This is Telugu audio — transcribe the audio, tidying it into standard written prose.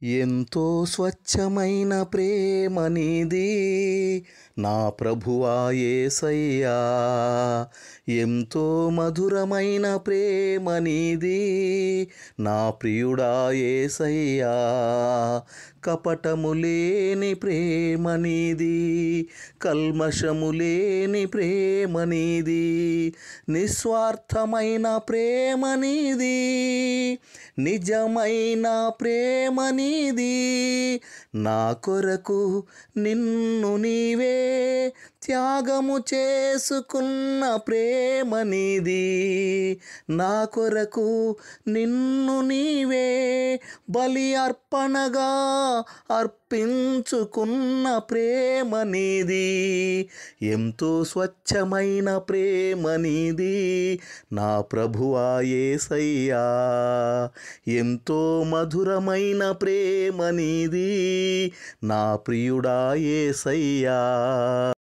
ఎంతో స్వచ్ఛమైన ప్రేమ నీది నా ప్రభువా యేసయ్యా. ఎంతో మధురమైన ప్రేమ నీది నా ప్రియుడా యేసయ్యా. కపటము లేని ప్రేమ నీది, కల్మషము లేని ప్రేమ నీది, నిస్వార్థమైన ప్రేమ నీది, నిజమైన ప్రేమ నీది. నా కొరకు నిన్ను నీవే త్యాగము చేసుకున్న ప్రేమ నీది. నా కొరకు నిన్ను నీవే బలి అర్పణగా అర్పించుకున్న ప్రేమ నీది. ఎంతో స్వచ్ఛమైన ప్రేమ నీది నా ప్రభువా యేసయ్యా. ఎంతో మధురమైన ప్రేమ నీది నా ప్రియుడా యేసయ్యా.